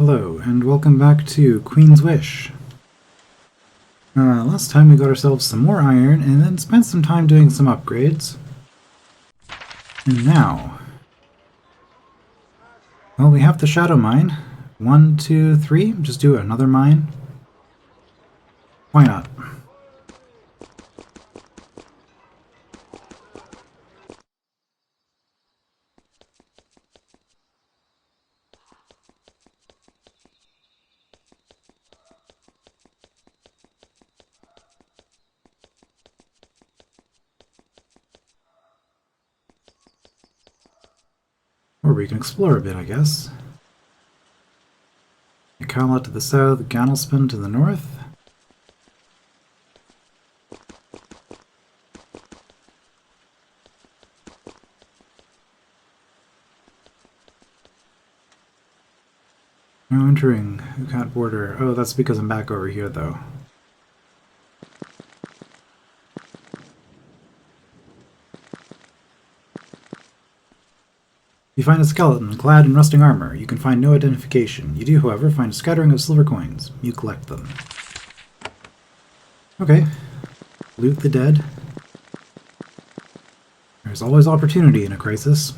Hello, and welcome back to Queen's Wish. Last time we got ourselves some more iron, and then spent some time doing some upgrades. And now... well, we have the Shadow Mine. 1, 2, 3. Just do another mine. Why not? Or we can explore a bit, I guess. Camelot to the south, Ganelspin to the north. No entering Ucat border. Oh, that's because I'm back over here, though. You find a skeleton clad in rusting armor. You can find no identification. You do, however, find a scattering of silver coins. You collect them. Okay. Loot the dead. There's always opportunity in a crisis.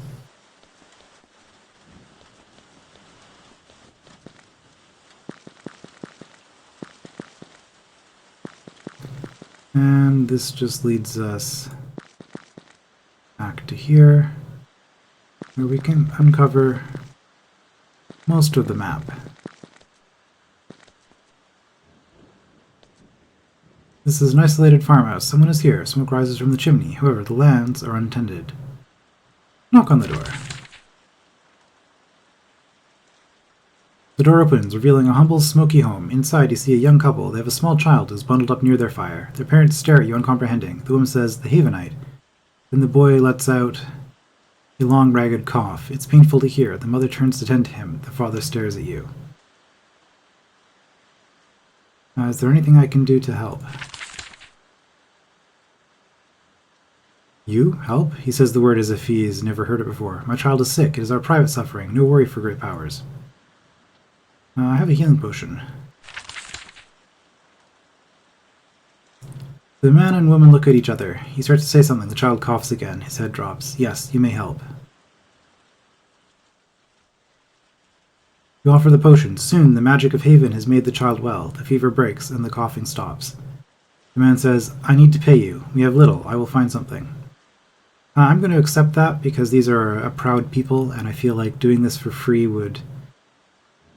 And this just leads us back to here, where we can uncover most of the map. This is an isolated farmhouse. Someone is here. Smoke rises from the chimney. However, the lands are untended. Knock on the door. The door opens, revealing a humble, smoky home. Inside, you see a young couple. They have a small child who is bundled up near their fire. Their parents stare at you uncomprehending. The woman says, "The Havenite." Then the boy lets out a long, ragged cough. It's painful to hear. The mother turns to tend to him. The father stares at you. Is there anything I can do to help? You? Help? He says the word as if he's never heard it before. My child is sick. It is our private suffering. No worry for great powers. I have a healing potion. The man and woman look at each other. He starts to say something. The child coughs again. His head drops. Yes, you may help. You offer the potion. Soon, the magic of Haven has made the child well. The fever breaks, and the coughing stops. The man says, "I need to pay you. We have little. I will find something." I'm going to accept that because these are a proud people, and I feel like doing this for free would...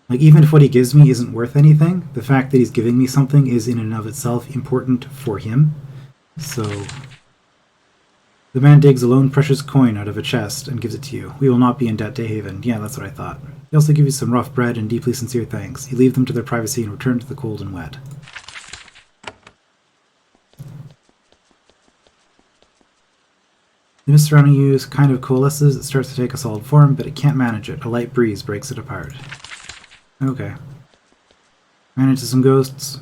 like, even if what he gives me isn't worth anything, the fact that he's giving me something is in and of itself important for him. So... the man digs a lone precious coin out of a chest and gives it to you. We will not be in debt to Haven. Yeah, that's what I thought. They also give you some rough bread and deeply sincere thanks. You leave them to their privacy and return to the cold and wet. The mist surrounding you kind of coalesces. It starts to take a solid form, but it can't manage it. A light breeze breaks it apart. Okay. Ran into some ghosts.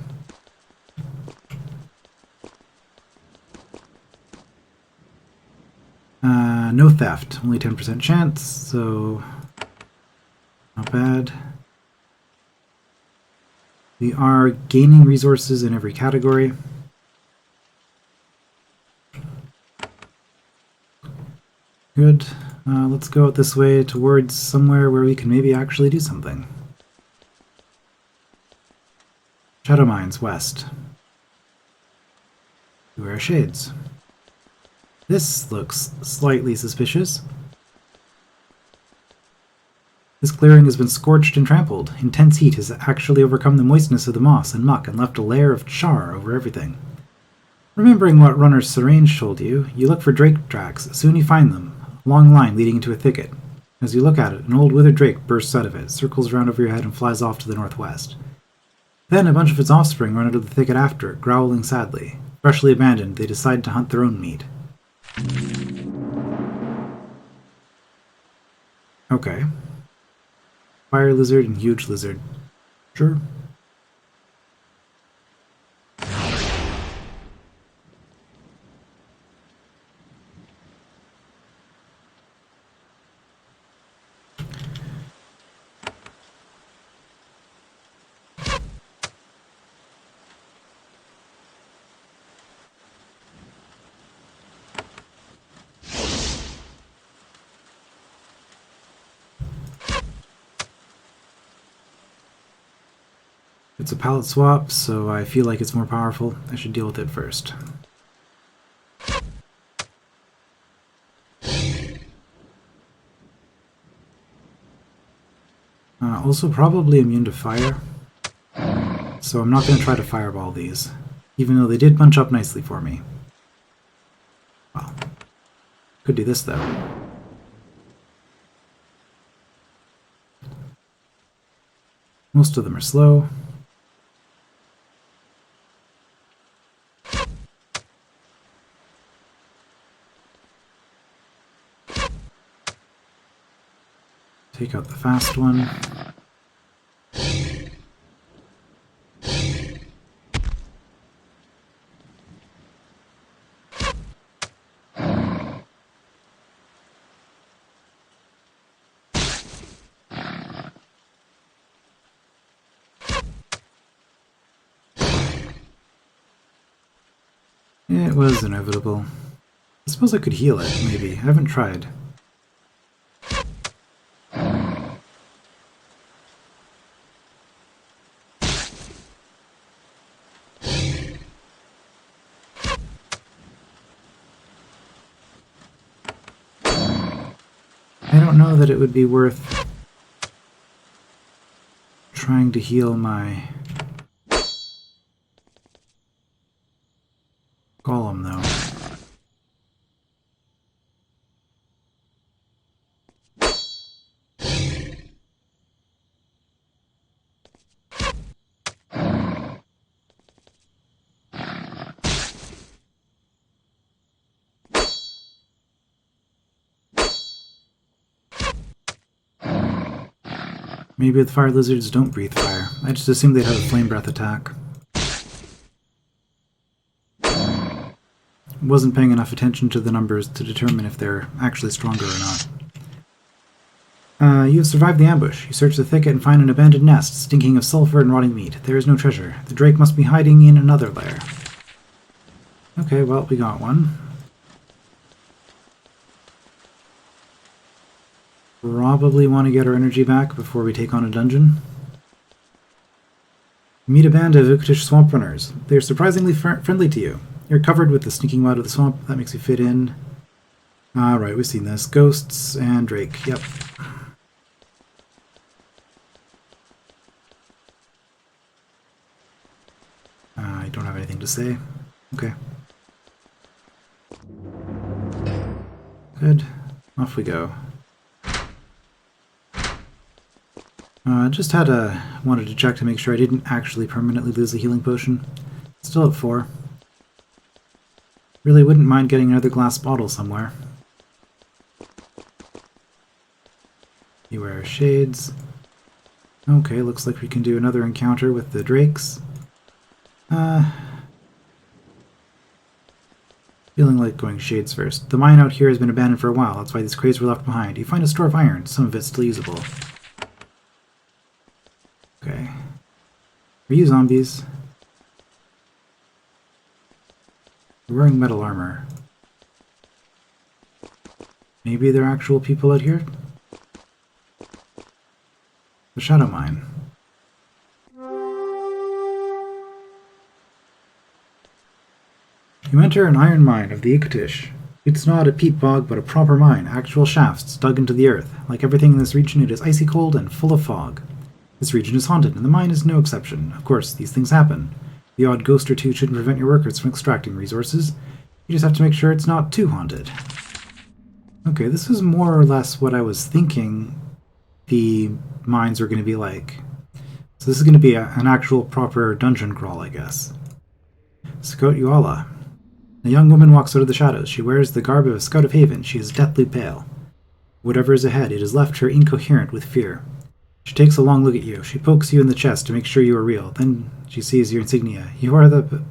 No theft. Only 10% chance, so... not bad. We are gaining resources in every category. Good. Let's go out this way towards somewhere where we can maybe actually do something. Shadow Mines, west. We wear shades. This looks slightly suspicious. This clearing has been scorched and trampled. Intense heat has actually overcome the moistness of the moss and muck and left a layer of char over everything. Remembering what Runner Syrange told you, you look for drake tracks. Soon you find them. A long line leading into a thicket. As you look at it, an old withered drake bursts out of it, circles around over your head and flies off to the northwest. Then a bunch of its offspring run out of the thicket after it, growling sadly. Freshly abandoned, they decide to hunt their own meat. Okay. Fire lizard and huge lizard. Sure. It's a palette swap, so I feel like it's more powerful. I should deal with it first. Also probably immune to fire, so I'm not going to try to fireball these, even though they did bunch up nicely for me. Well, could do this though. Most of them are slow. Take out the fast one. It was inevitable. I suppose I could heal it, maybe. I haven't tried. I don't know that it would be worth trying to heal my golem, though. Maybe the fire lizards don't breathe fire. I just assumed they'd have a flame breath attack. Wasn't paying enough attention to the numbers to determine if they're actually stronger or not. You have survived the ambush. You search the thicket and find an abandoned nest, stinking of sulfur and rotting meat. There is no treasure. The drake must be hiding in another lair. Okay, well, we got one. Probably want to get our energy back before we take on a dungeon. Meet a band of Uktish swamp runners. They are surprisingly friendly to you. You're covered with the sneaking mud of the swamp. That makes you fit in. Right, we've seen this. Ghosts and Drake. Yep. I don't have anything to say. Okay. Good. Off we go. Just wanted to check to make sure I didn't actually permanently lose the healing potion. Still at 4. Really wouldn't mind getting another glass bottle somewhere. Beware shades. Okay, looks like we can do another encounter with the drakes. Feeling like going shades first. The mine out here has been abandoned for a while, that's why these crates were left behind. You find a store of iron, some of it still usable. Okay. Are you zombies? They're wearing metal armor. Maybe they're actual people out here? The Shadow Mine. You enter an iron mine of the Iktish. It's not a peat bog, but a proper mine, actual shafts dug into the earth. Like everything in this region, it is icy cold and full of fog. This region is haunted, and the mine is no exception. Of course, these things happen. The odd ghost or two shouldn't prevent your workers from extracting resources. You just have to make sure it's not too haunted. Okay, this is more or less what I was thinking the mines were going to be like. So this is going to be an actual proper dungeon crawl, I guess. Scout Yuala. A young woman walks out of the shadows. She wears the garb of a Scout of Haven. She is deathly pale. Whatever is ahead, it has left her incoherent with fear. She takes a long look at you. She pokes you in the chest to make sure you are real. Then she sees your insignia. You are the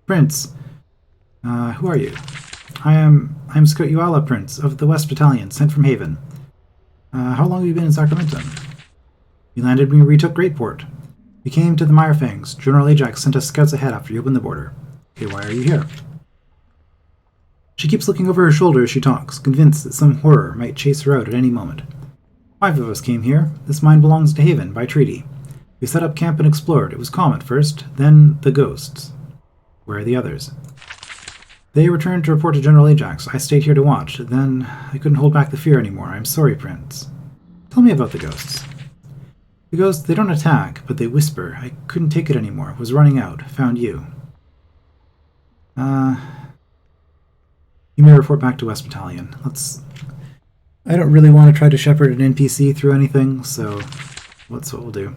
Prince. Who are you? I am Scout Yuala, Prince, of the West Battalion, sent from Haven. How long have you been in Sacramento? You landed when we retook Greatport. We came to the Mirefangs. General Ajax sent us scouts ahead after you opened the border. Okay, why are you here? She keeps looking over her shoulder as she talks, convinced that some horror might chase her out at any moment. 5 of us came here. This mine belongs to Haven, by treaty. We set up camp and explored. It was calm at first, then the ghosts. Where are the others? They returned to report to General Ajax. I stayed here to watch. Then I couldn't hold back the fear anymore. I'm sorry, Prince. Tell me about the ghosts. The ghosts, they don't attack, but they whisper. I couldn't take it anymore. Was running out. Found you. You may report back to West Battalion. I don't really want to try to shepherd an NPC through anything, so that's what we'll do.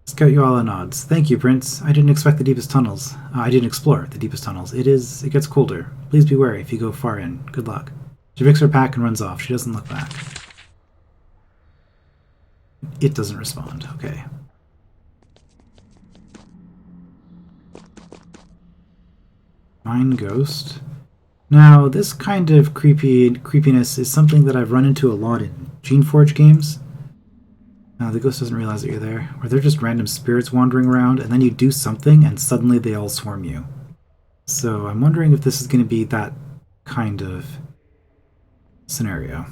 Scout Yuala nods. Thank you, Prince. I didn't expect the deepest tunnels. I didn't explore the deepest tunnels. It gets colder. Please be wary if you go far in. Good luck. She picks her pack and runs off. She doesn't look back. It doesn't respond. Okay. Mine Ghost. Now, this kind of creepiness is something that I've run into a lot in Geneforge games. The ghost doesn't realize that you're there, or they're just random spirits wandering around, and then you do something, and suddenly they all swarm you. So I'm wondering if this is going to be that kind of scenario.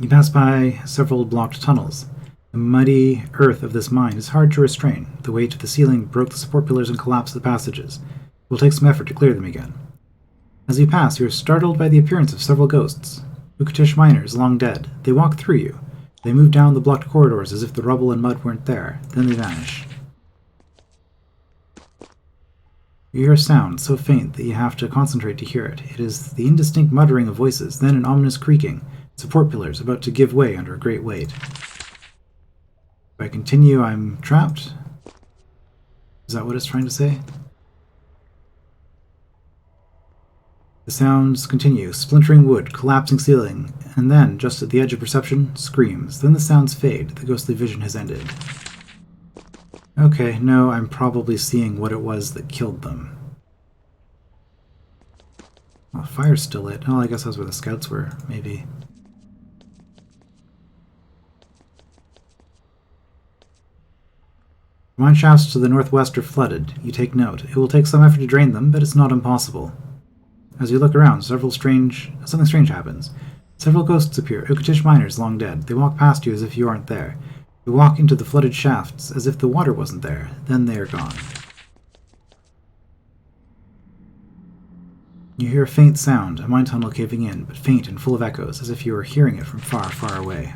You pass by several blocked tunnels. The muddy earth of this mine is hard to restrain. The weight of the ceiling broke the support pillars and collapsed the passages. It will take some effort to clear them again. As you pass, you are startled by the appearance of several ghosts. Ukatish miners, long dead. They walk through you. They move down the blocked corridors as if the rubble and mud weren't there. Then they vanish. You hear a sound so faint that you have to concentrate to hear it. It is the indistinct muttering of voices, then an ominous creaking. Support pillars about to give way under a great weight. If I continue, I'm trapped? Is that what it's trying to say? The sounds continue, splintering wood, collapsing ceiling, and then, just at the edge of perception, screams. Then the sounds fade. The ghostly vision has ended. Okay, no, I'm probably seeing what it was that killed them. Well, the fire's still lit. Oh, I guess that's where the scouts were, maybe. Mine shafts to the northwest are flooded. You take note. It will take some effort to drain them, but it's not impossible. As you look around, something strange happens. Several ghosts appear, Ukatish miners long dead. They walk past you as if you aren't there. They walk into the flooded shafts as if the water wasn't there. Then they are gone. You hear a faint sound, a mine tunnel caving in, but faint and full of echoes, as if you were hearing it from far, far away.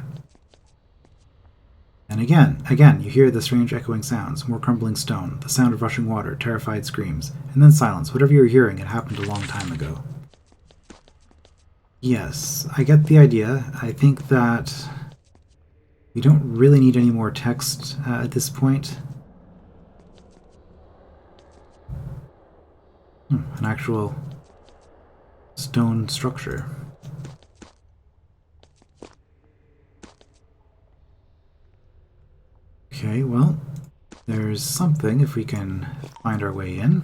And again, you hear the strange echoing sounds, more crumbling stone, the sound of rushing water, terrified screams, and then silence. Whatever you were hearing had happened a long time ago. Yes, I get the idea. I think that we don't really need any more text at this point. An actual stone structure. Okay, well, there's something if we can find our way in.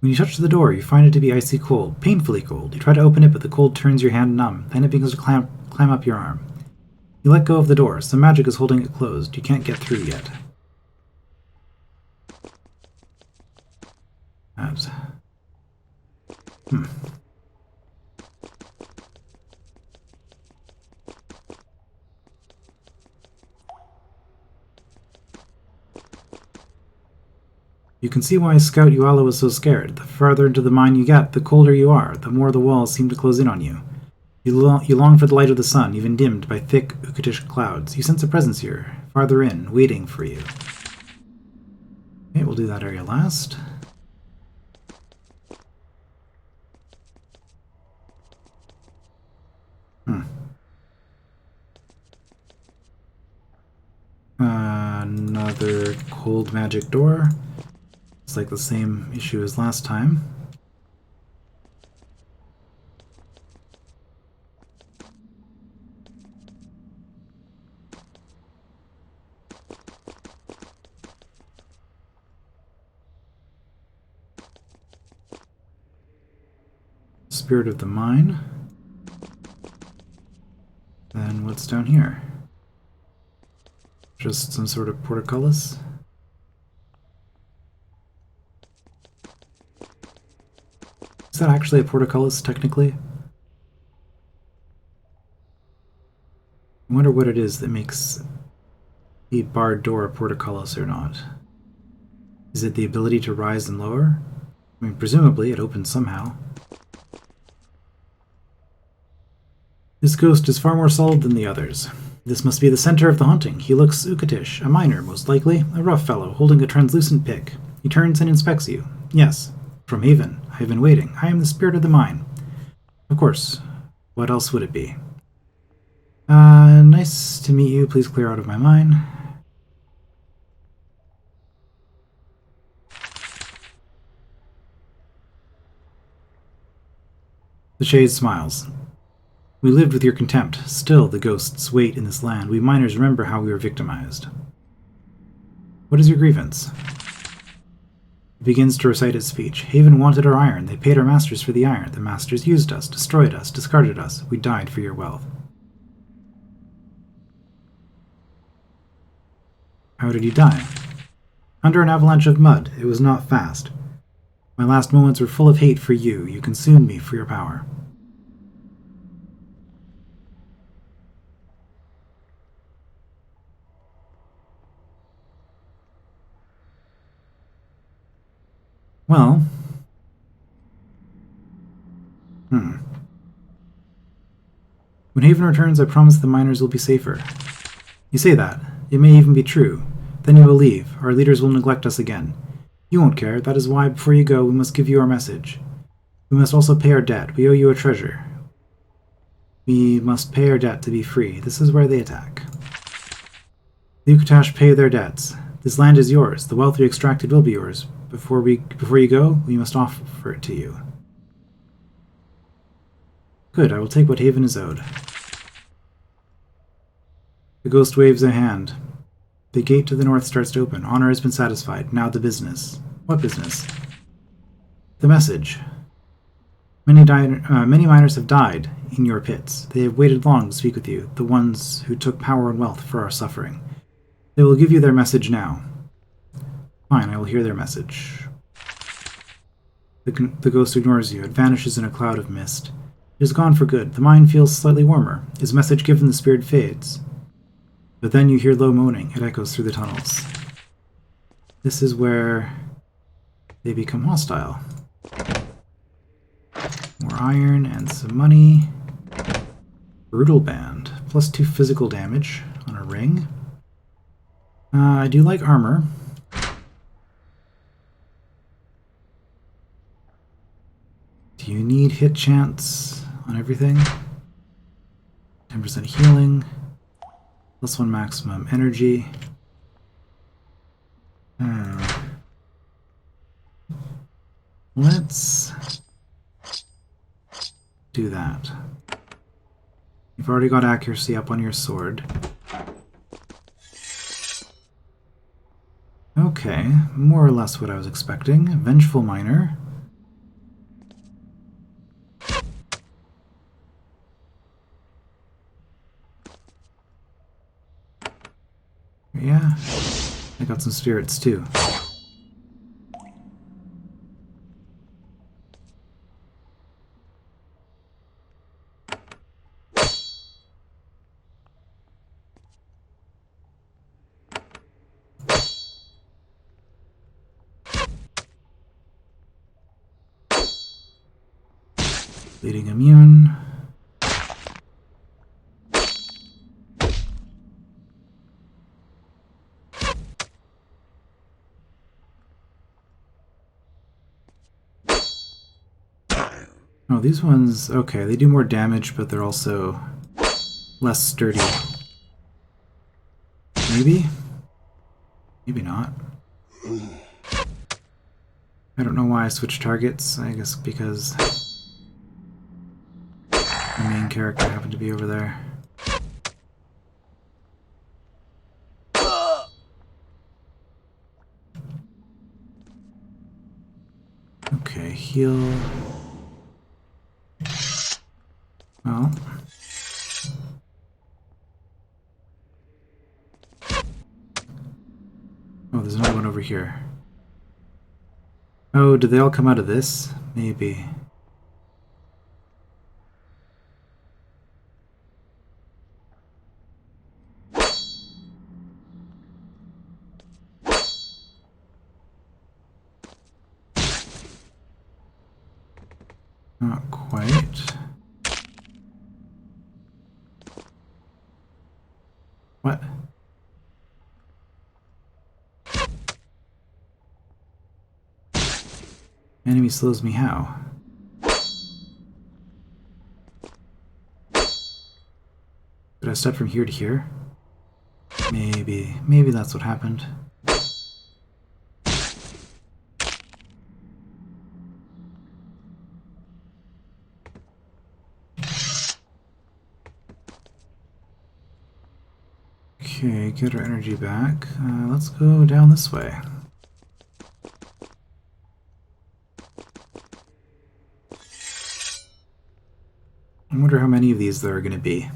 When you touch the door, you find it to be icy cold, painfully cold. You try to open it, but the cold turns your hand numb. Then it begins to climb up your arm. You let go of the door. Some magic is holding it closed. You can't get through yet. You can see why Scout Yuala was so scared. The farther into the mine you get, the colder you are, the more the walls seem to close in on you. You long for the light of the sun, even dimmed by thick Ukatish clouds. You sense a presence here, farther in, waiting for you. Okay, we'll do that area last. Another cold magic door. It's like the same issue as last time. spirit of the mine. Then what's down here? Just some sort of portcullis? Is that actually a portcullis, technically? I wonder what it is that makes the barred door a portcullis or not. Is it the ability to rise and lower? I mean, presumably it opens somehow. This ghost is far more solid than the others. This must be the center of the haunting. He looks Ukatish, a miner, most likely, a rough fellow, holding a translucent pick. He turns and inspects you. Yes, from Haven. I have been waiting. I am the spirit of the mine. Of course. What else would it be? Nice to meet you. Please clear out of my mine. The Shade smiles. We lived with your contempt. Still, the ghosts wait in this land. We miners remember how we were victimized. What is your grievance? He begins to recite his speech. Haven wanted our iron. They paid our masters for the iron. The masters used us, destroyed us, discarded us. We died for your wealth. How did you die? Under an avalanche of mud. It was not fast. My last moments were full of hate for you. You consumed me for your power. Well... When Haven returns, I promise the miners will be safer. You say that. It may even be true. Then you will leave. Our leaders will neglect us again. You won't care. That is why, before you go, we must give you our message. We must also pay our debt. We owe you a treasure. We must pay our debt to be free. This is where they attack. The Ukatash pay their debts. This land is yours. The wealth we extracted will be yours. Before you go, we must offer it to you. Good, I will take what Haven is owed. The ghost waves a hand. The gate to the north starts to open. Honor has been satisfied. Now the business. What business? The message. Many miners have died in your pits. They have waited long to speak with you, the ones who took power and wealth for our suffering. They will give you their message now. Fine, I will hear their message. The ghost ignores you. It vanishes in a cloud of mist. It is gone for good. The mine feels slightly warmer. His message given, the spirit fades. But then you hear low moaning. It echoes through the tunnels. This is where they become hostile. More iron and some money. Brutal Band. +2 physical damage on a ring. I do like armor. Do you need hit chance on everything? 10% healing. +1 maximum energy. Let's do that. You've already got accuracy up on your sword. Okay, more or less what I was expecting. Vengeful Miner. Yeah, I got some spirits too. Bleeding immune. Oh, these ones, okay, they do more damage, but they're also less sturdy. Maybe? Maybe not. I don't know why I switched targets. I guess because the main character happened to be over there. Okay, heal. Well. Oh, there's another one over here. Oh, did they all come out of this? Maybe. Not quite. What? Enemy slows me how? Did I step from here to here? Maybe. Maybe that's what happened. Okay, get our energy back. Let's go down this way. I wonder how many of these there are going to be.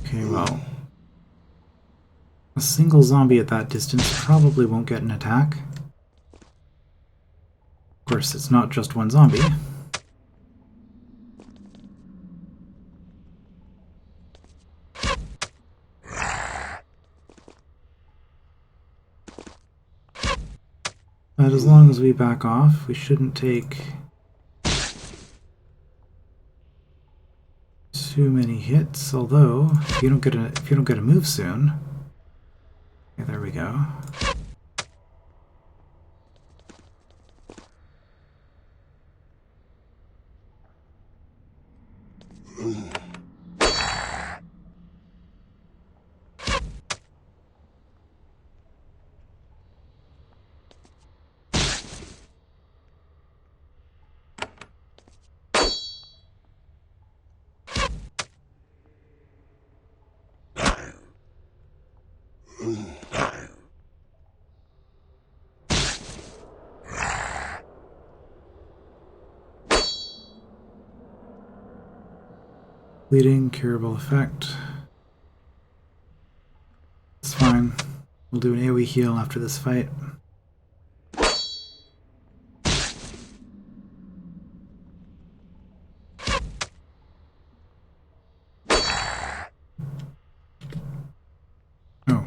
Okay, well, a single zombie at that distance probably won't get an attack. Of course, it's not just one zombie. But as long as we back off, we shouldn't take too many hits. Although, if you don't get a move soon, okay, there we go. Bleeding, curable effect. It's fine. We'll do an AoE heal after this fight. Oh.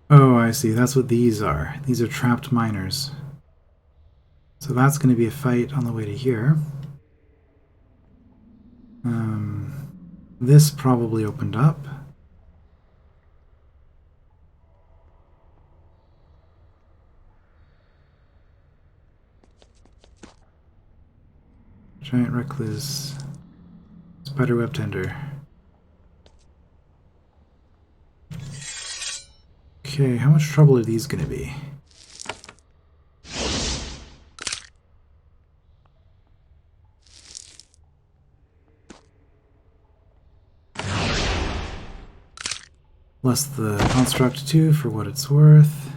Oh, I see. That's what these are. These are trapped miners. So that's going to be a fight on the way to here. This probably opened up. Giant recluse. Spiderweb tender. Okay, how much trouble are these going to be? Less the construct 2 for what it's worth.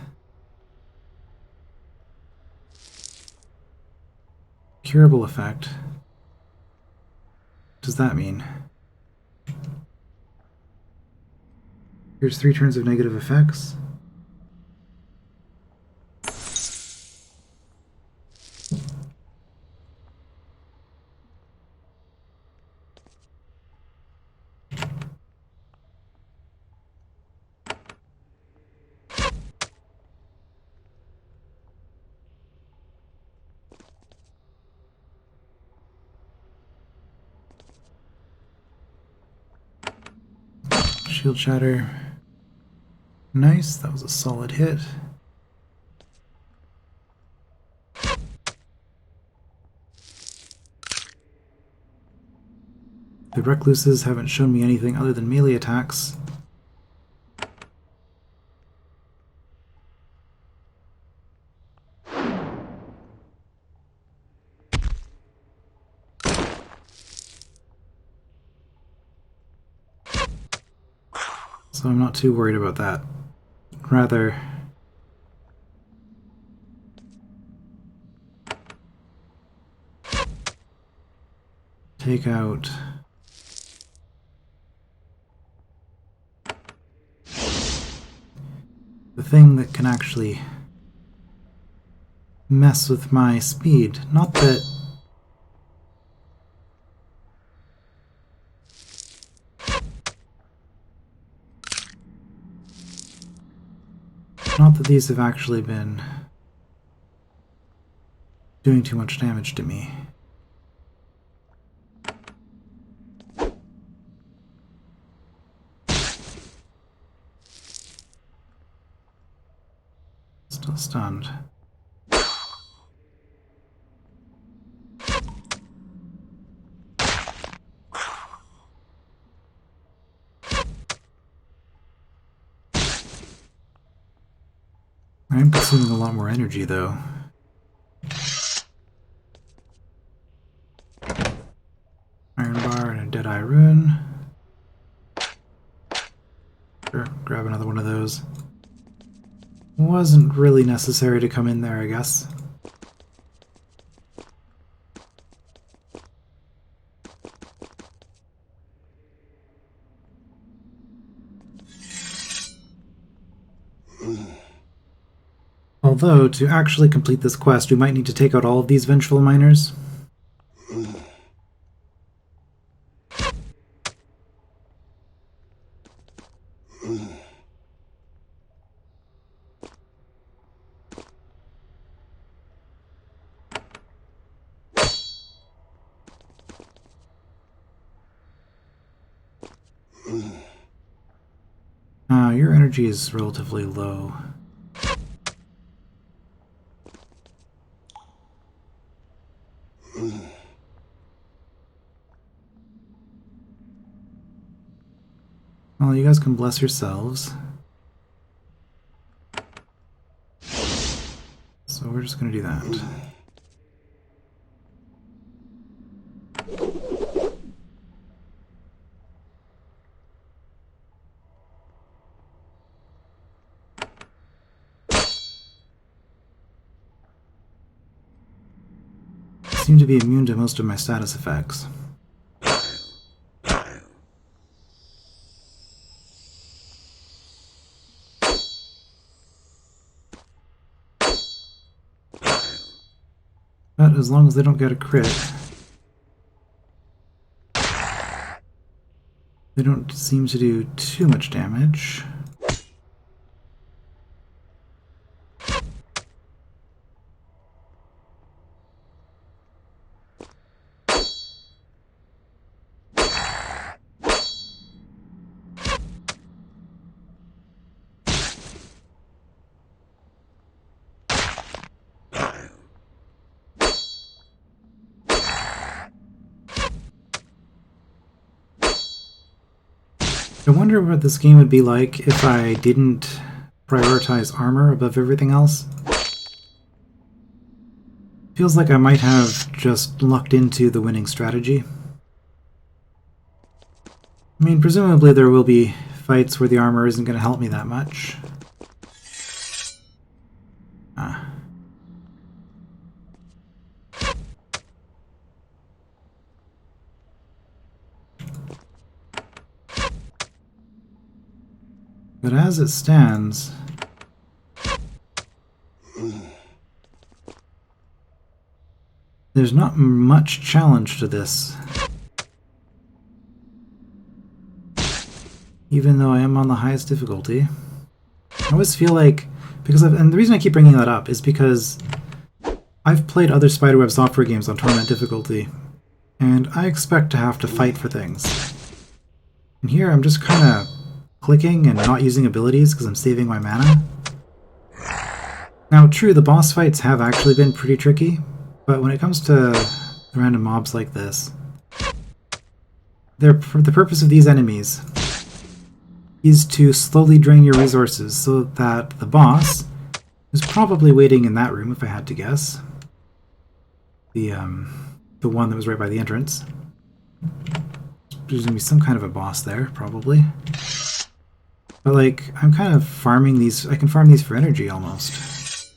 Curable effect. What does that mean? Here's 3 turns of negative effects. Shield shatter. Nice, that was a solid hit. The recluses haven't shown me anything other than melee attacks. So I'm not too worried about that. Rather, take out the thing that can actually mess with my speed. Not that... Not that these have actually been doing too much damage to me. Still stunned. I am consuming a lot more energy, though. Iron bar and a Deadeye rune. Sure, grab another one of those. Wasn't really necessary to come in there, I guess. Although, to actually complete this quest, we might need to take out all of these vengeful miners. Your energy is relatively low. Well, you guys can bless yourselves. So we're just going to do that. I seem to be immune to most of my status effects. But as long as they don't get a crit, they don't seem to do too much damage. I wonder what this game would be like if I didn't prioritize armor above everything else. Feels like I might have just lucked into the winning strategy. I mean, presumably there will be fights where the armor isn't going to help me that much. But as it stands, there's not much challenge to this. Even though I am on the highest difficulty. I always feel like, and the reason I keep bringing that up is because I've played other Spiderweb software games on Torment difficulty, and I expect to have to fight for things. And here I'm just kind of clicking and not using abilities because I'm saving my mana. Now, true, the boss fights have actually been pretty tricky, but when it comes to random mobs like this, for the purpose of these enemies is to slowly drain your resources so that the boss, who's probably waiting in that room if I had to guess, the one that was right by the entrance, there's going to be some kind of a boss there, probably. But like, I'm kind of farming these. I can farm these for energy almost.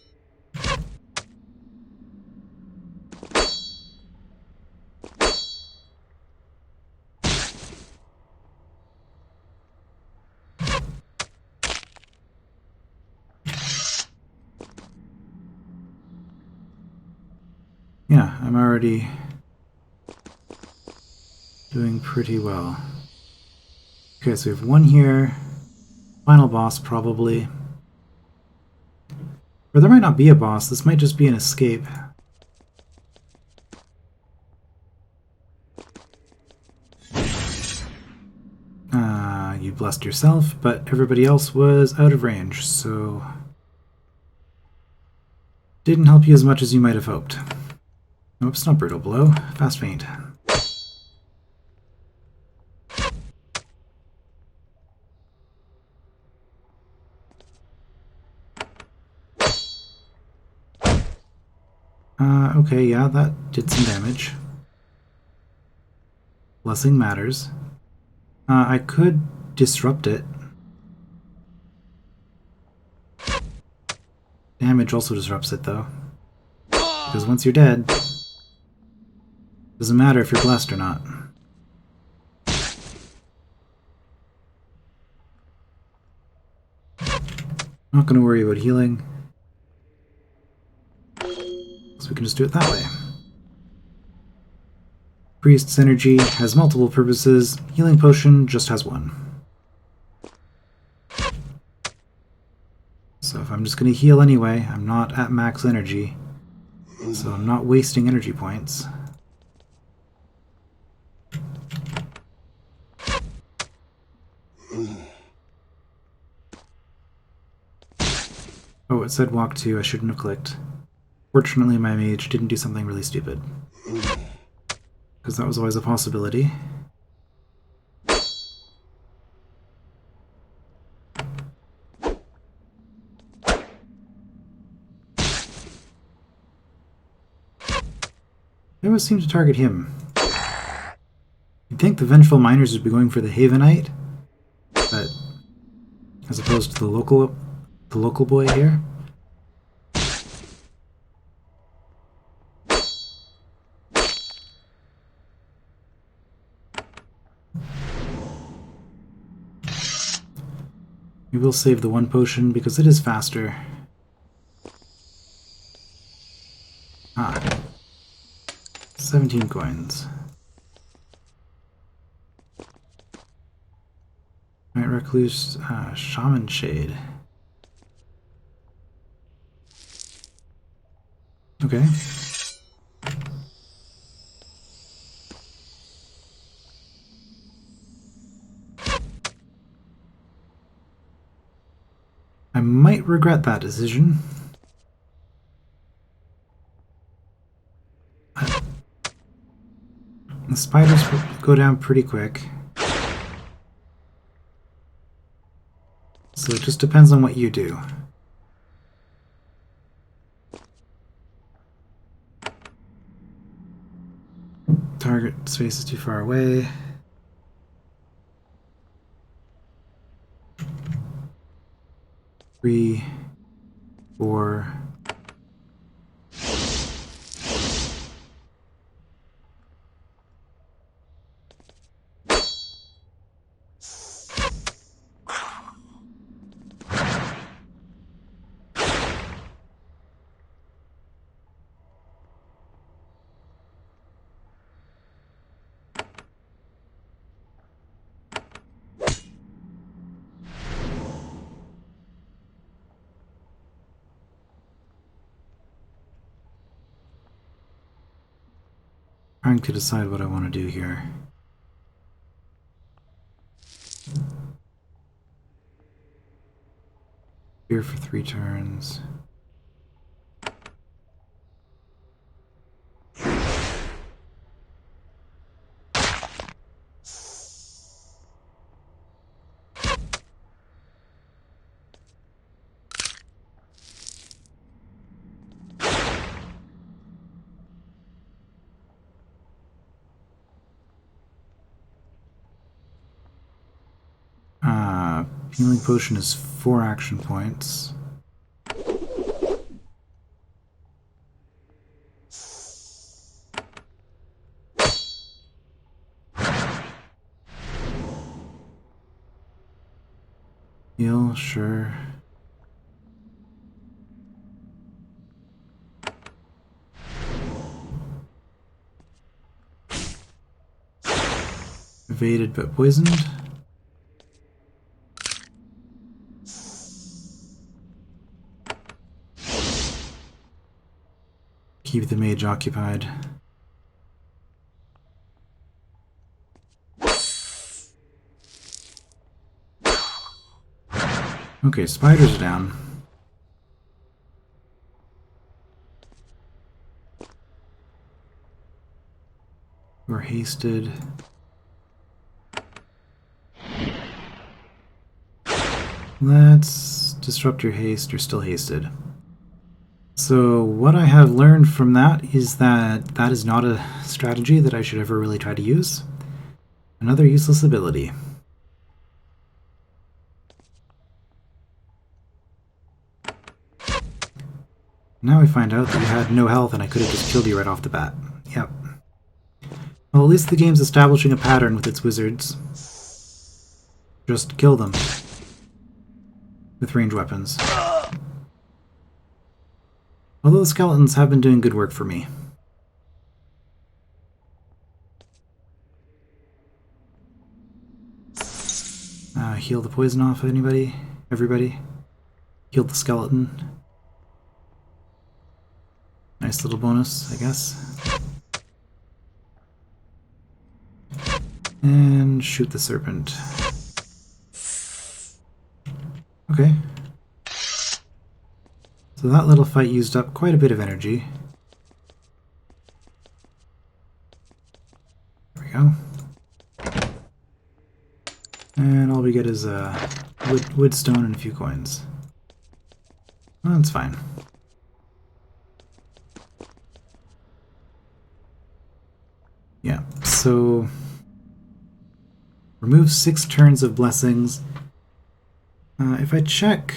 Yeah, I'm already doing pretty well. Okay, so we have one here. Final boss, probably. Or there might not be a boss. This might just be an escape. You blessed yourself, but everybody else was out of range, so... Didn't help you as much as you might have hoped. Oops, not brutal blow. Fast faint. Okay, yeah, that did some damage. Blessing matters. I could disrupt it. Damage also disrupts it, though. Because once you're dead, doesn't matter if you're blessed or not. Not gonna worry about healing. So we can just do it that way. Priest's energy has multiple purposes. Healing potion just has one. So if I'm just gonna heal anyway, I'm not at max energy. So I'm not wasting energy points. Oh, it said walk 2. I shouldn't have clicked. Fortunately, my mage didn't do something really stupid. Because that was always a possibility. They always seem to target him. You'd think the Vengeful Miners would be going for the Havenite, but as opposed to the local boy here. We will save the one potion because it is faster. Ah. 17 coins. Night Recluse, Shaman Shade. Okay. I might regret that decision. The spiders go down pretty quick. So it just depends on what you do. Target space is too far away. Three, 4. Trying to decide what I want to do here. Here for 3 turns. Healing potion is 4 action points. Heal, sure. Evaded but poisoned. Keep the mage occupied. Okay, spiders are down. We're hasted. Let's disrupt your haste. You're still hasted. So what I have learned from that is that that is not a strategy that I should ever really try to use. Another useless ability. Now we find out that you had no health and I could have just killed you right off the bat. Yep. Well, at least the game's establishing a pattern with its wizards. Just kill them. With ranged weapons. Although the skeletons have been doing good work for me. Heal the poison off anybody? Everybody? Heal the skeleton. Nice little bonus, I guess. And shoot the serpent. Okay. So that little fight used up quite a bit of energy. There we go. And all we get is wood stone and a few coins. Well, that's fine. Yeah, so remove 6 turns of blessings. If I check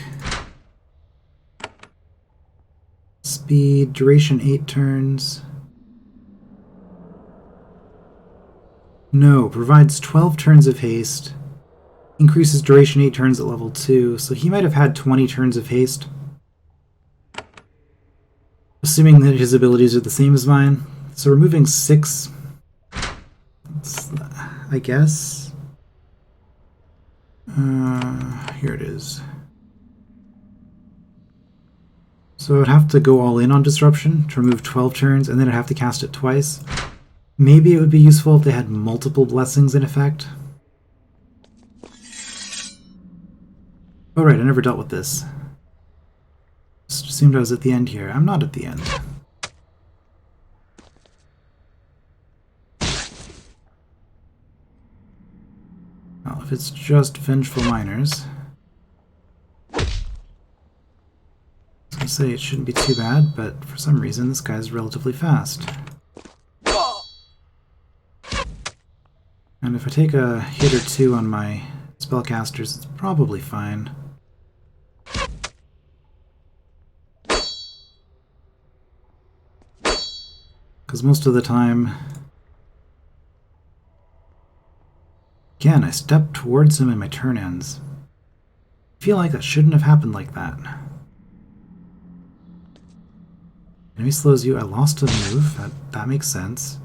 speed, duration 8 turns. No, provides 12 turns of haste. Increases duration 8 turns at level 2, so he might have had 20 turns of haste. Assuming that his abilities are the same as mine. So removing 6, I guess. Here it is. So I'd have to go all in on Disruption to remove 12 turns, and then I'd have to cast it twice. Maybe it would be useful if they had multiple blessings in effect. Oh right, I never dealt with this. Just assumed I was at the end here. I'm not at the end. Well, if it's just Vengeful Miners, I was gonna say it shouldn't be too bad, but for some reason this guy's relatively fast. And if I take a hit or two on my spellcasters, it's probably fine. Because most of the time... Again, I step towards him and my turn ends. I feel like that shouldn't have happened like that. Enemy slows you. I lost a move. That makes sense.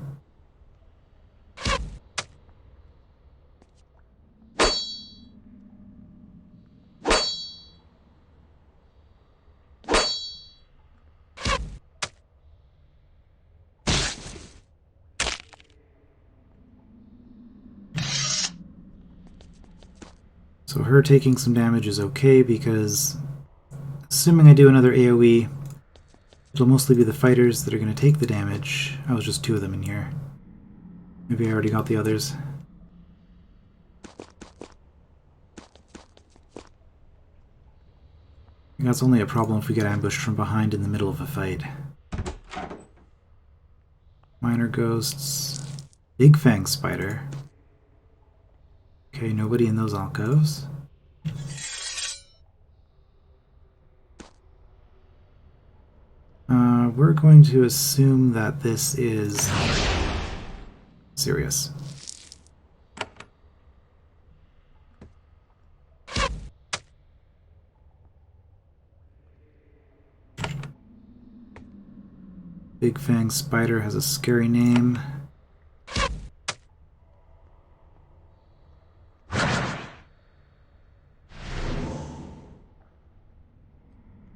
So her taking some damage is okay because, assuming I do another AoE, it'll mostly be the fighters that are going to take the damage. Oh, was just 2 of them in here. Maybe I already got the others. That's only a problem if we get ambushed from behind in the middle of a fight. Minor ghosts. Big Fang Spider. Okay, nobody in those alcoves. we're going to assume that this is serious. Big Fang Spider has a scary name.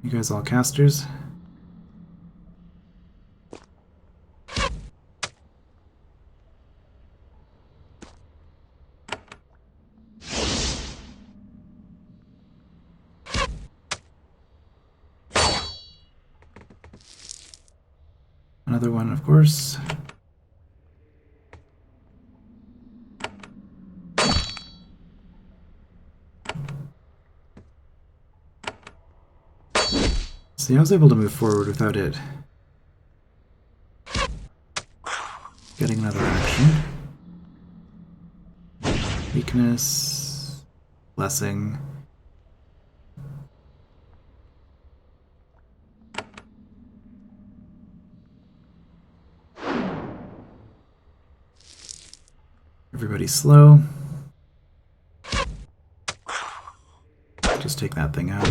You guys all casters? Another one, of course. See, I was able to move forward without it getting another action. Weakness, blessing. Everybody's slow. Just take that thing out.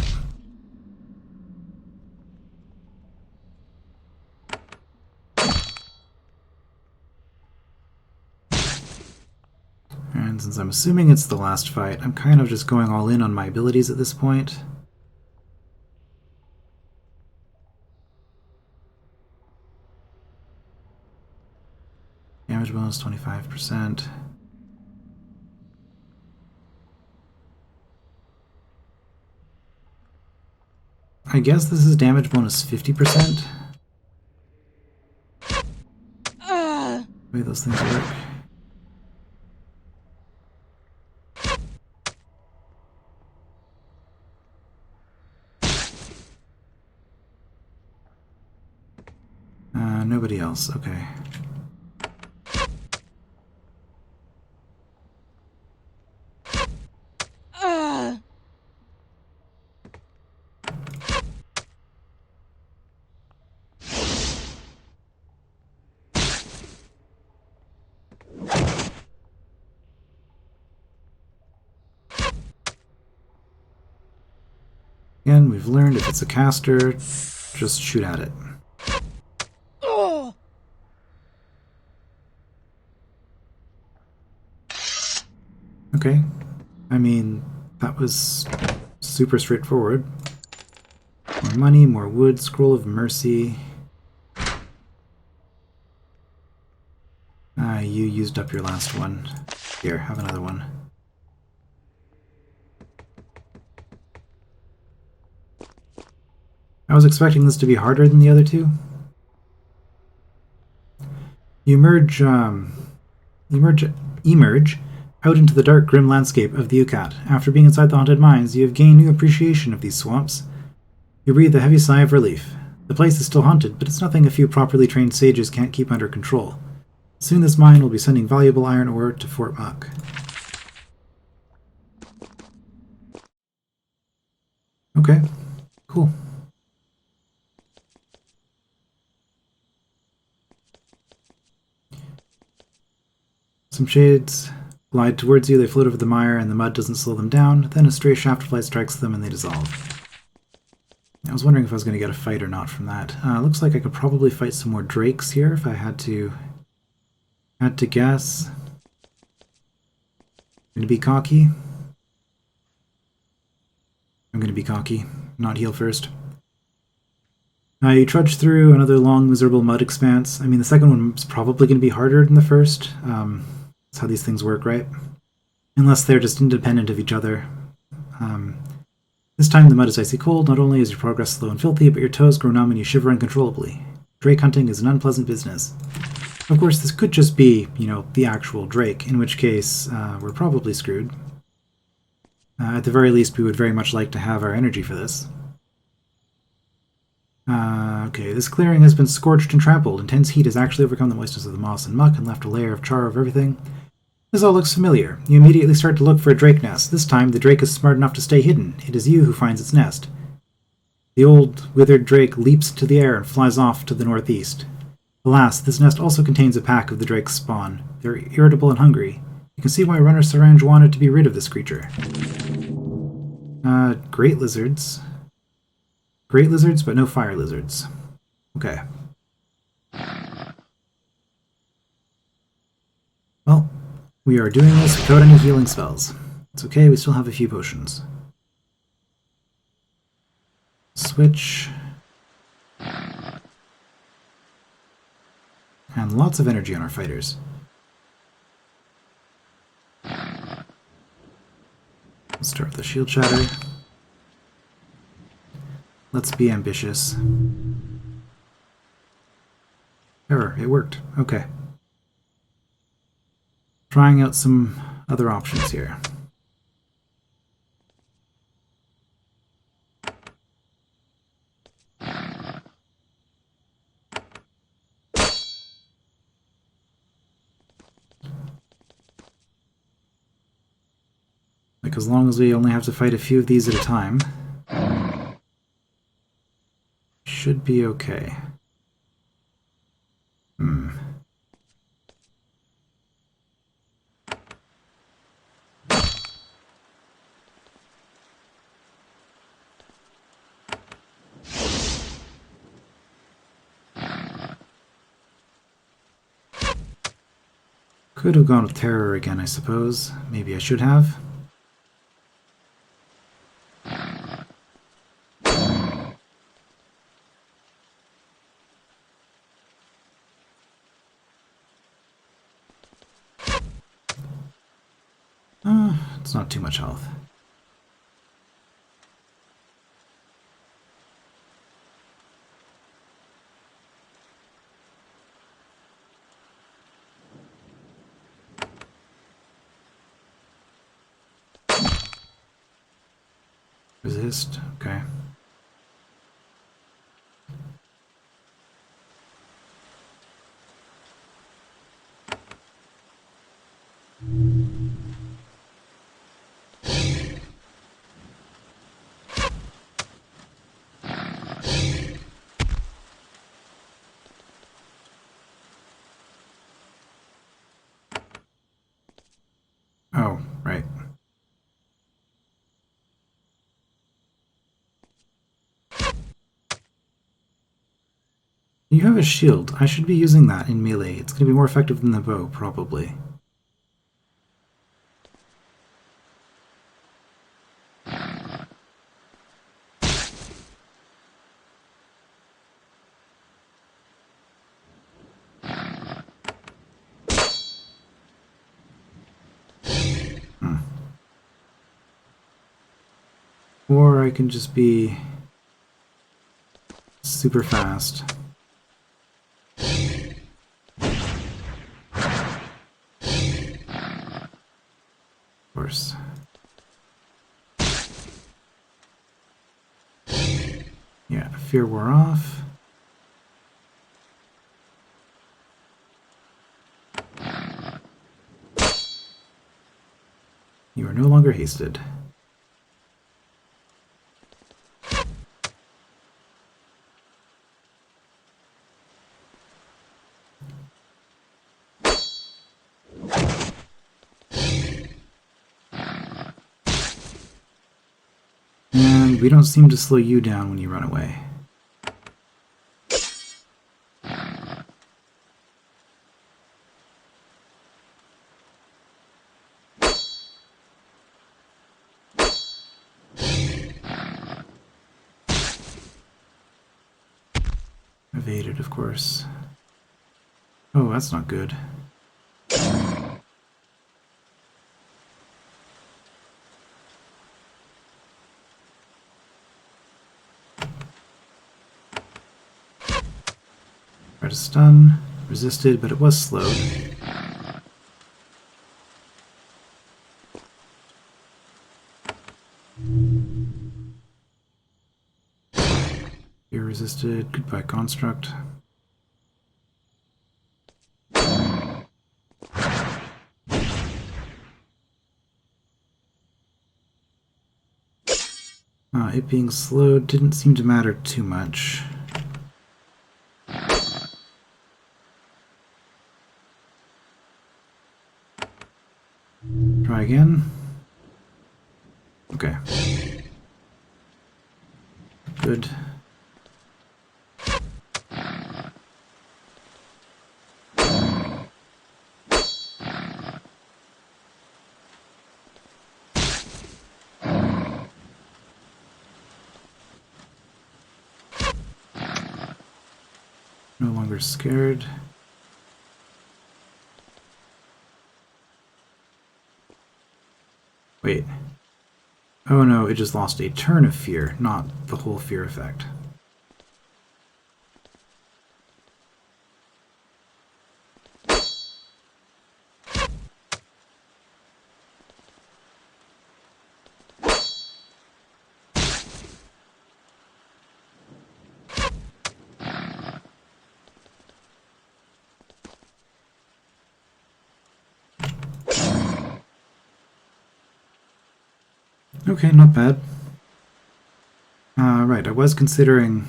And since I'm assuming it's the last fight, I'm kind of just going all in on my abilities at this point. Damage bonus 25%. I guess this is damage bonus 50%. The way those things work. Nobody else, okay. Again, we've learned if it's a caster, just shoot at it. Okay, I mean, that was super straightforward. More money, more wood, scroll of mercy. You used up your last one. Here, have another one. I was expecting this to be harder than the other two. You emerge out into the dark, grim landscape of the Ucat. After being inside the haunted mines, you have gained new appreciation of these swamps. You breathe a heavy sigh of relief. The place is still haunted, but it's nothing a few properly trained sages can't keep under control. Soon this mine will be sending valuable iron ore to Fort Muck. Okay, cool. Some shades glide towards you, they float over the mire, and the mud doesn't slow them down. Then a stray shaft of light strikes them and they dissolve. I was wondering if I was going to get a fight or not from that. Looks like I could probably fight some more drakes here if I had to guess. I'm going to be cocky. I'm going to be cocky, not heal first. You trudge through another long, miserable mud expanse. I mean, the second one's probably going to be harder than the first. That's how these things work, right? Unless they're just independent of each other. This time the mud is icy cold. Not only is your progress slow and filthy, but your toes grow numb and you shiver uncontrollably. Drake hunting is an unpleasant business. Of course, this could just be, the actual drake, in which case we're probably screwed. At the very least, we would very much like to have our energy for this. Okay, this clearing has been scorched and trampled. Intense heat has actually overcome the moistness of the moss and muck and left a layer of char over everything. This all looks familiar. You immediately start to look for a drake nest. This time, the drake is smart enough to stay hidden. It is you who finds its nest. The The old, withered drake leaps into the air and flies off to the northeast. Alas, this nest also contains a pack of the drake's spawn. They're irritable and hungry. You can see why Runner Syringe wanted to be rid of this creature. Great lizards. Great lizards, but no fire lizards. Okay. Well, we are doing this without any healing spells. It's okay, we still have a few potions. Switch. And lots of energy on our fighters. Let's start with the shield shatter. Let's be ambitious. Error, it worked. Okay. Trying out some other options here. Like, as long as we only have to fight a few of these at a time, should be okay. Could have gone with Terror again, I suppose. Maybe I should have. It's not too much health. Resist, okay. Oh, right. You have a shield. I should be using that in melee. It's going to be more effective than the bow, probably. Or I can just be super fast. Of course. Yeah, fear wore off. You are no longer hasted. And we don't seem to slow you down when you run away. Evaded, of course. Oh, that's not good. Tried to stun, resisted, but it was slowed. You're resisted. Goodbye, construct. It being slowed didn't seem to matter too much. Try again. Okay. Good. No longer scared. Wait. Oh no, it just lost a turn of fear, not the whole fear effect. Okay, not bad. Right, I was considering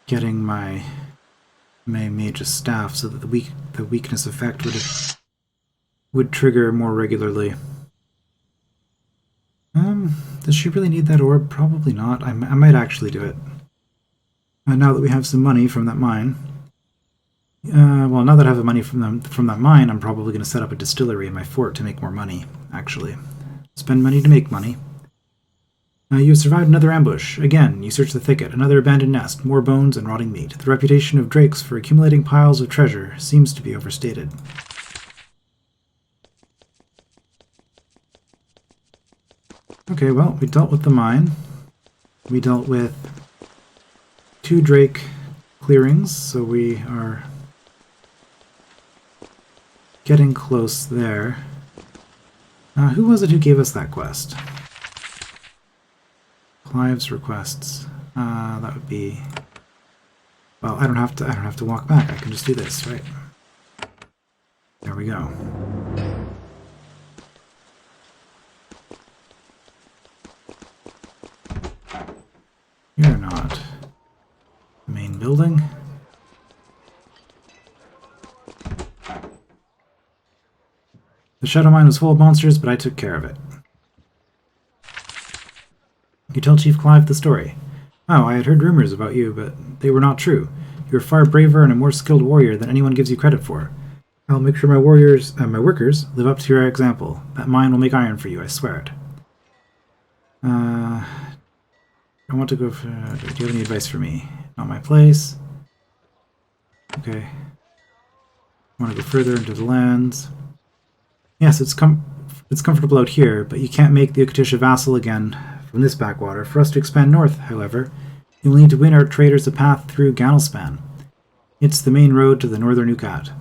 getting my mage's staff so that the weakness effect would trigger more regularly. Does she really need that orb? Probably not. I might actually do it. Now that we have some money from that mine. Well, now that I have the money from that mine, I'm probably going to set up a distillery in my fort to make more money, actually. Spend money to make money. You have survived another ambush. Again, you search the thicket. Another abandoned nest. More bones and rotting meat. The reputation of drakes for accumulating piles of treasure seems to be overstated. Okay, well, we dealt with the mine. We dealt with 2 drake clearings, so we are getting close there. Who was it who gave us that quest? Clive's requests. That would be. Well, I don't have to walk back. I can just do this, right? There we go. You're not. Main building. The Shadow Mine was full of monsters, but I took care of it. You tell Chief Clive the story. Oh, I had heard rumors about you, but they were not true. You are far braver and a more skilled warrior than anyone gives you credit for. I'll make sure my my workers live up to your example. That mine will make iron for you, I swear it. I want to go for... do you have any advice for me? Not my place. Okay. I want to go further into the lands. Yes, it's comfortable out here, but you can't make the Uktish a vassal again from this backwater. For us to expand north, however, you will need to win our traders a path through Ganalspan. It's the main road to the northern Ukat.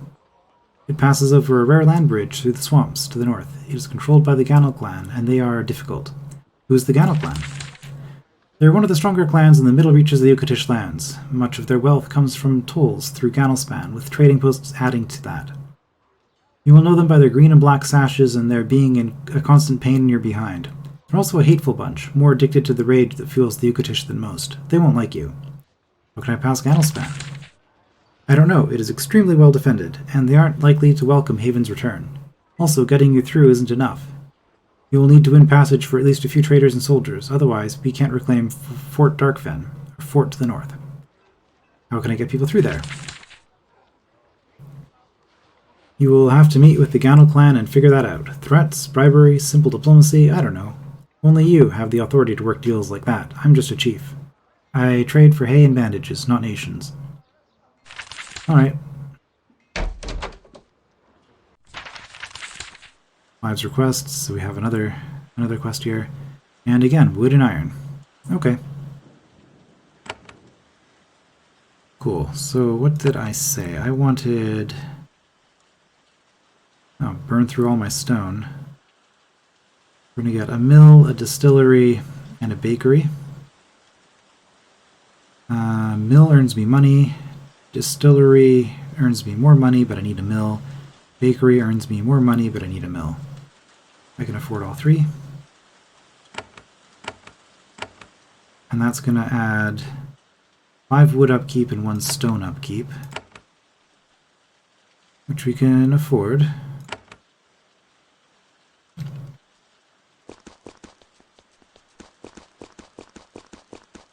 It passes over a rare land bridge through the swamps to the north. It is controlled by the Ganal clan, and they are difficult. Who's the Ganal clan? They're one of the stronger clans in the middle reaches of the Ukatish lands. Much of their wealth comes from tolls through Ganalspan, with trading posts adding to that. You will know them by their green and black sashes and their being in a constant pain in your behind. They're also a hateful bunch, more addicted to the rage that fuels the Ukatish than most. They won't like you. How can I pass Ganalspan? I don't know. It is extremely well defended, and they aren't likely to welcome Haven's return. Also, getting you through isn't enough. You will need to win passage for at least a few traders and soldiers, otherwise we can't reclaim Fort Darkfen, or Fort to the north. How can I get people through there? You will have to meet with the Ganal clan and figure that out. Threats, bribery, simple diplomacy, I don't know. Only you have the authority to work deals like that. I'm just a chief. I trade for hay and bandages, not nations. Alright. Lives requests, so we have another quest here. And again, wood and iron. Okay. Cool. So what did I say? I wanted... oh, burn through all my stone. We're going to get a mill, a distillery, and a bakery. Mill earns me money. Distillery earns me more money, but I need a mill. Bakery earns me more money, but I need a mill. I can afford all 3. and that's going to add 5 wood upkeep and 1 stone upkeep, which we can afford.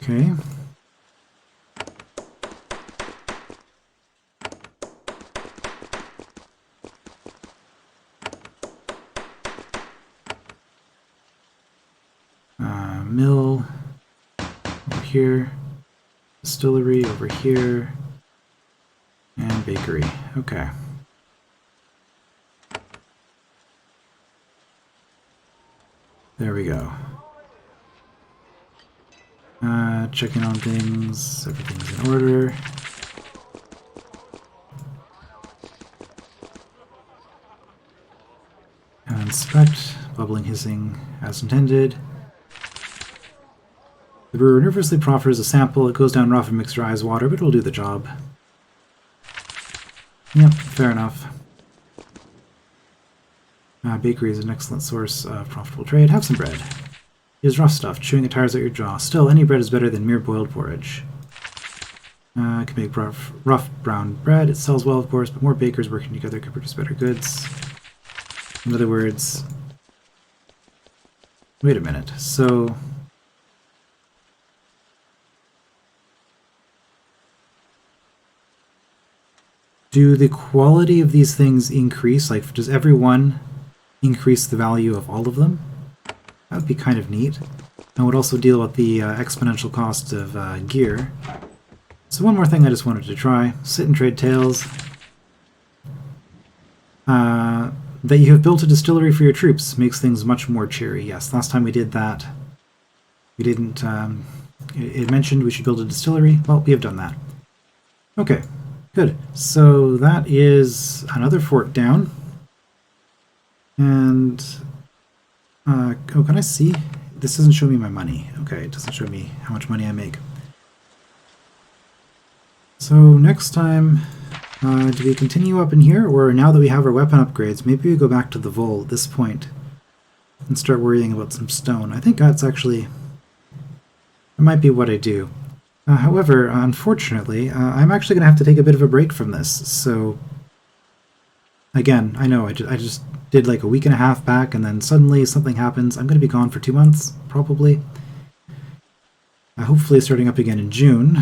Okay. Mill over here, distillery over here, and bakery. Okay. There we go. Checking on things, everything's in order. Inspect, bubbling, hissing, as intended. The brewer nervously proffers a sample. It goes down rough and mixed dry as water, but it'll do the job. Yep, fair enough. Bakery is an excellent source of profitable trade. Have some bread. It is rough stuff, chewing it tires out your jaw. Still, any bread is better than mere boiled porridge. Can make rough brown bread. It sells well, of course, but more bakers working together can produce better goods. In other words... Wait a minute, so... Do the quality of these things increase? Like, does every one increase the value of all of them? That would be kind of neat. And would also deal with the exponential cost of gear. So one more thing I just wanted to try. Sit and trade tales. That you have built a distillery for your troops makes things much more cheery. Yes, last time we did that, we didn't... it mentioned we should build a distillery. Well, we have done that. Okay. Good. So that is another fort down. And, oh, can I see? This doesn't show me my money. Okay, it doesn't show me how much money I make. So next time, do we continue up in here? Or now that we have our weapon upgrades, maybe we go back to the Vol at this point and start worrying about some stone. I think that's actually... That might be what I do. However, unfortunately, I'm actually going to have to take a bit of a break from this, so... Again, I know, I just did like a week and a half back, and then suddenly something happens. I'm going to be gone for 2 months, probably. Hopefully starting up again in June.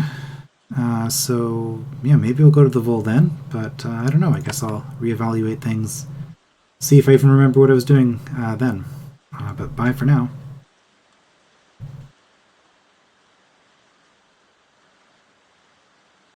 So, yeah, maybe we'll go to the Vol then, but I don't know, I guess I'll reevaluate things, see if I even remember what I was doing then. But bye for now.